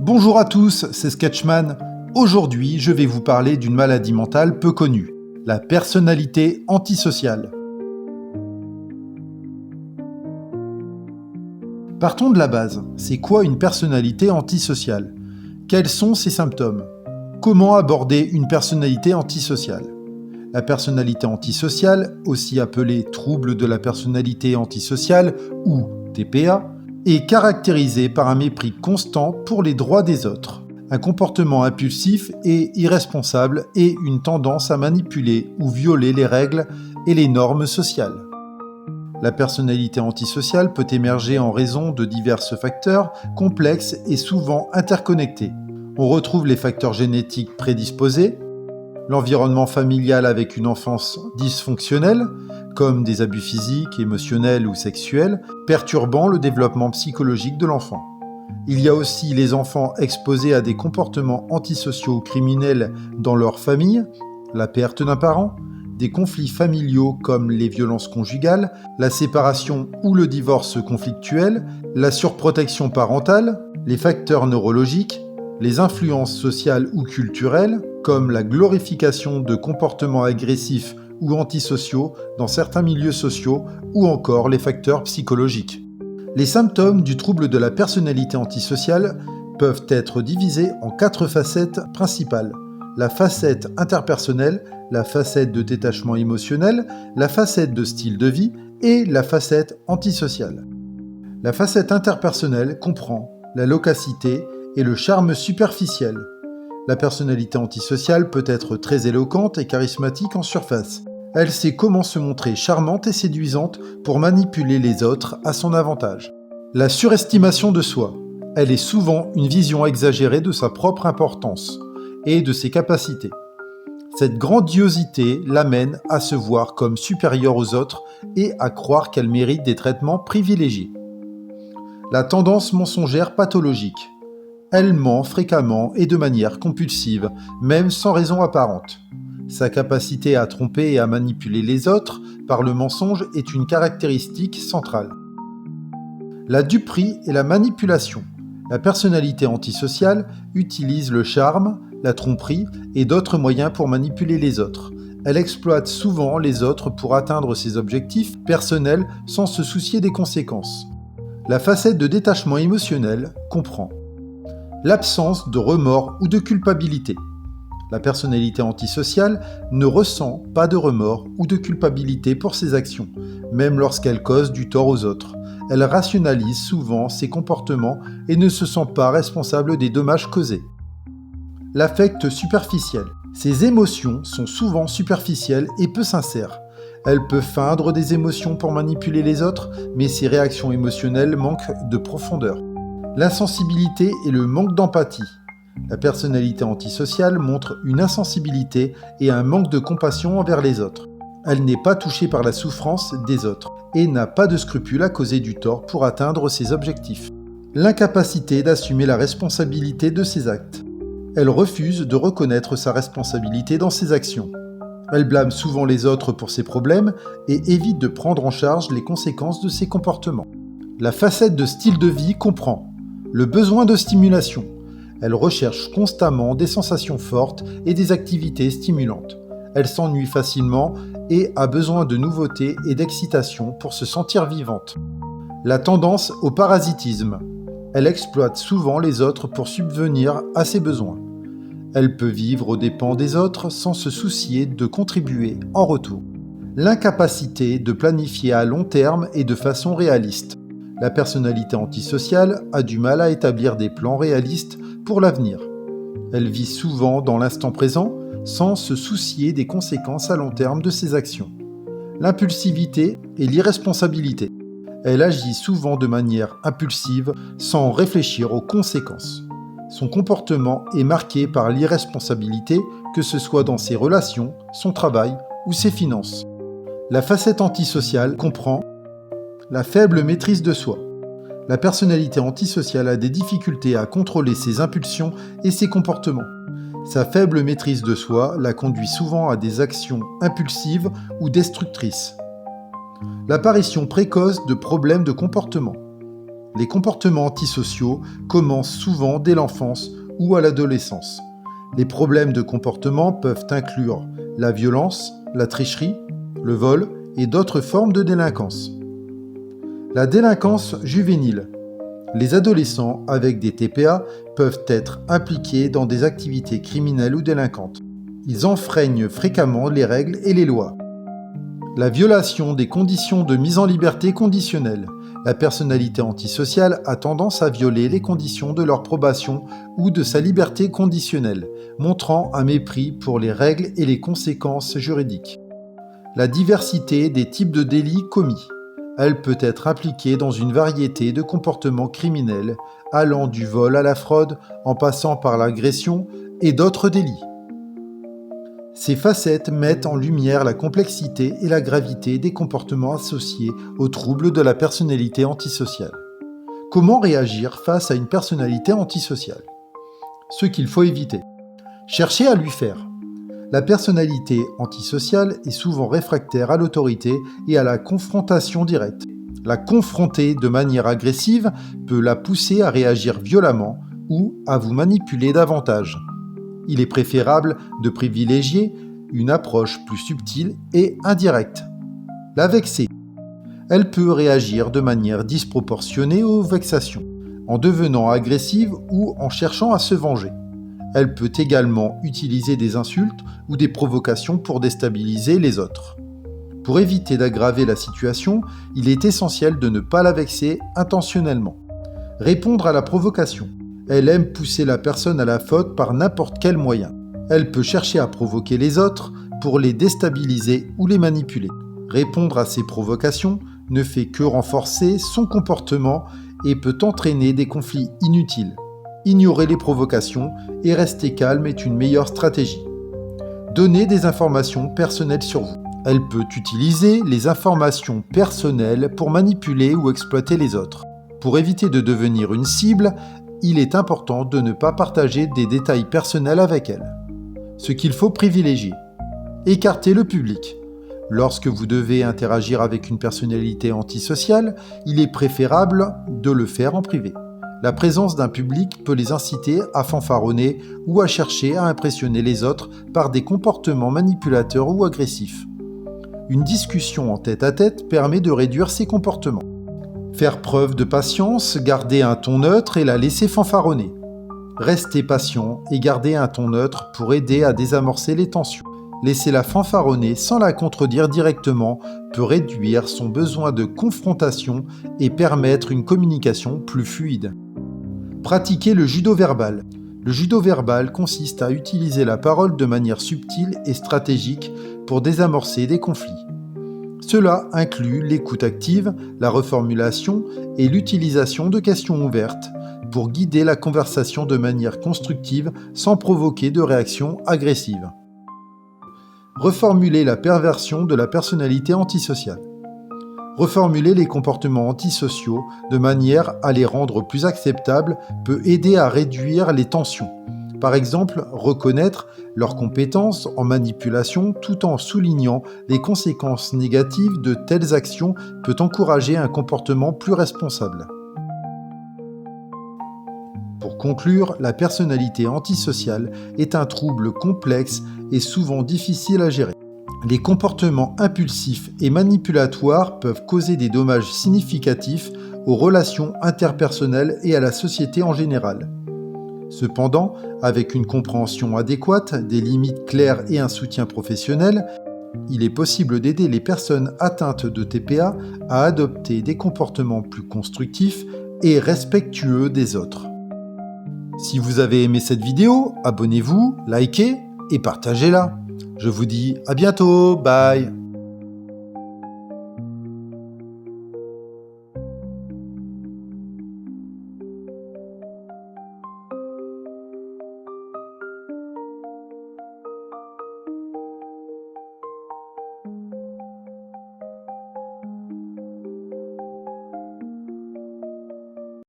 Bonjour à tous, c'est Sketchman. Aujourd'hui, je vais vous parler d'une maladie mentale peu connue, la personnalité antisociale. Partons de la base. C'est quoi une personnalité antisociale ? Quels sont ses symptômes ? Comment aborder une personnalité antisociale ? La personnalité antisociale, aussi appelée trouble de la personnalité antisociale ou TPA, est caractérisée par un mépris constant pour les droits des autres, un comportement impulsif et irresponsable et une tendance à manipuler ou violer les règles et les normes sociales. La personnalité antisociale peut émerger en raison de divers facteurs complexes et souvent interconnectés. On retrouve les facteurs génétiques prédisposés, l'environnement familial avec une enfance dysfonctionnelle, comme des abus physiques, émotionnels ou sexuels, perturbant le développement psychologique de l'enfant. Il y a aussi les enfants exposés à des comportements antisociaux ou criminels dans leur famille, la perte d'un parent, des conflits familiaux comme les violences conjugales, la séparation ou le divorce conflictuel, la surprotection parentale, les facteurs neurologiques, les influences sociales ou culturelles, comme la glorification de comportements agressifs ou antisociaux dans certains milieux sociaux, ou encore les facteurs psychologiques. Les symptômes du trouble de la personnalité antisociale peuvent être divisés en 4 facettes principales. La facette interpersonnelle, la facette de détachement émotionnel, la facette de style de vie et la facette antisociale. La facette interpersonnelle comprend la loquacité et le charme superficiel. La personnalité antisociale peut être très éloquente et charismatique en surface. Elle sait comment se montrer charmante et séduisante pour manipuler les autres à son avantage. La surestimation de soi. Elle est souvent une vision exagérée de sa propre importance et de ses capacités. Cette grandiosité l'amène à se voir comme supérieure aux autres et à croire qu'elle mérite des traitements privilégiés. La tendance mensongère pathologique. Elle ment fréquemment et de manière compulsive, même sans raison apparente. Sa capacité à tromper et à manipuler les autres par le mensonge est une caractéristique centrale. La duperie et la manipulation. La personnalité antisociale utilise le charme, la tromperie et d'autres moyens pour manipuler les autres. Elle exploite souvent les autres pour atteindre ses objectifs personnels sans se soucier des conséquences. La facette de détachement émotionnel comprend l'absence de remords ou de culpabilité. La personnalité antisociale ne ressent pas de remords ou de culpabilité pour ses actions, même lorsqu'elle cause du tort aux autres. Elle rationalise souvent ses comportements et ne se sent pas responsable des dommages causés. L'affect superficiel. Ses émotions sont souvent superficielles et peu sincères. Elle peut feindre des émotions pour manipuler les autres, mais ses réactions émotionnelles manquent de profondeur. L'insensibilité et le manque d'empathie. La personnalité antisociale montre une insensibilité et un manque de compassion envers les autres. Elle n'est pas touchée par la souffrance des autres et n'a pas de scrupule à causer du tort pour atteindre ses objectifs. L'incapacité d'assumer la responsabilité de ses actes. Elle refuse de reconnaître sa responsabilité dans ses actions. Elle blâme souvent les autres pour ses problèmes et évite de prendre en charge les conséquences de ses comportements. La facette de style de vie comprend le besoin de stimulation. Elle recherche constamment des sensations fortes et des activités stimulantes. Elle s'ennuie facilement et a besoin de nouveautés et d'excitation pour se sentir vivante. La tendance au parasitisme. Elle exploite souvent les autres pour subvenir à ses besoins. Elle peut vivre aux dépens des autres sans se soucier de contribuer en retour. L'incapacité de planifier à long terme et de façon réaliste. La personnalité antisociale a du mal à établir des plans réalistes pour l'avenir. Elle vit souvent dans l'instant présent sans se soucier des conséquences à long terme de ses actions. L'impulsivité et l'irresponsabilité. Elle agit souvent de manière impulsive sans réfléchir aux conséquences. Son comportement est marqué par l'irresponsabilité, que ce soit dans ses relations, son travail ou ses finances. La facette antisociale comprend la faible maîtrise de soi. La personnalité antisociale a des difficultés à contrôler ses impulsions et ses comportements. Sa faible maîtrise de soi la conduit souvent à des actions impulsives ou destructrices. L'apparition précoce de problèmes de comportement. Les comportements antisociaux commencent souvent dès l'enfance ou à l'adolescence. Les problèmes de comportement peuvent inclure la violence, la tricherie, le vol et d'autres formes de délinquance. La délinquance juvénile. Les adolescents avec des TPA peuvent être impliqués dans des activités criminelles ou délinquantes. Ils enfreignent fréquemment les règles et les lois. La violation des conditions de mise en liberté conditionnelle. La personnalité antisociale a tendance à violer les conditions de leur probation ou de sa liberté conditionnelle, montrant un mépris pour les règles et les conséquences juridiques. La diversité des types de délits commis. Elle peut être impliquée dans une variété de comportements criminels, allant du vol à la fraude, en passant par l'agression et d'autres délits. Ces facettes mettent en lumière la complexité et la gravité des comportements associés aux troubles de la personnalité antisociale. Comment réagir face à une personnalité antisociale ? Ce qu'il faut éviter. Chercher à lui faire. La personnalité antisociale est souvent réfractaire à l'autorité et à la confrontation directe. La confronter de manière agressive peut la pousser à réagir violemment ou à vous manipuler davantage. Il est préférable de privilégier une approche plus subtile et indirecte. La vexer. Elle peut réagir de manière disproportionnée aux vexations, en devenant agressive ou en cherchant à se venger. Elle peut également utiliser des insultes ou des provocations pour déstabiliser les autres. Pour éviter d'aggraver la situation, il est essentiel de ne pas la vexer intentionnellement. Répondre à la provocation. Elle aime pousser la personne à la faute par n'importe quel moyen. Elle peut chercher à provoquer les autres pour les déstabiliser ou les manipuler. Répondre à ces provocations ne fait que renforcer son comportement et peut entraîner des conflits inutiles. Ignorer les provocations et rester calme est une meilleure stratégie. Donner des informations personnelles sur vous. Elle peut utiliser les informations personnelles pour manipuler ou exploiter les autres. Pour éviter de devenir une cible, il est important de ne pas partager des détails personnels avec elle. Ce qu'il faut privilégier. Écarter le public. Lorsque vous devez interagir avec une personnalité antisociale, il est préférable de le faire en privé. La présence d'un public peut les inciter à fanfaronner ou à chercher à impressionner les autres par des comportements manipulateurs ou agressifs. Une discussion en tête-à-tête permet de réduire ces comportements. Faire preuve de patience, garder un ton neutre et la laisser fanfaronner. Rester patient et garder un ton neutre pour aider à désamorcer les tensions. Laisser-la fanfaronner sans la contredire directement peut réduire son besoin de confrontation et permettre une communication plus fluide. Pratiquer le judo verbal. Le judo verbal consiste à utiliser la parole de manière subtile et stratégique pour désamorcer des conflits. Cela inclut l'écoute active, la reformulation et l'utilisation de questions ouvertes pour guider la conversation de manière constructive sans provoquer de réaction agressive. Reformuler la perversion de la personnalité antisociale. Reformuler les comportements antisociaux de manière à les rendre plus acceptables peut aider à réduire les tensions. Par exemple, reconnaître leurs compétences en manipulation tout en soulignant les conséquences négatives de telles actions peut encourager un comportement plus responsable. Pour conclure, la personnalité antisociale est un trouble complexe et souvent difficile à gérer. Les comportements impulsifs et manipulatoires peuvent causer des dommages significatifs aux relations interpersonnelles et à la société en général. Cependant, avec une compréhension adéquate, des limites claires et un soutien professionnel, il est possible d'aider les personnes atteintes de TPA à adopter des comportements plus constructifs et respectueux des autres. Si vous avez aimé cette vidéo, abonnez-vous, likez et partagez-la. Je vous dis à bientôt, bye!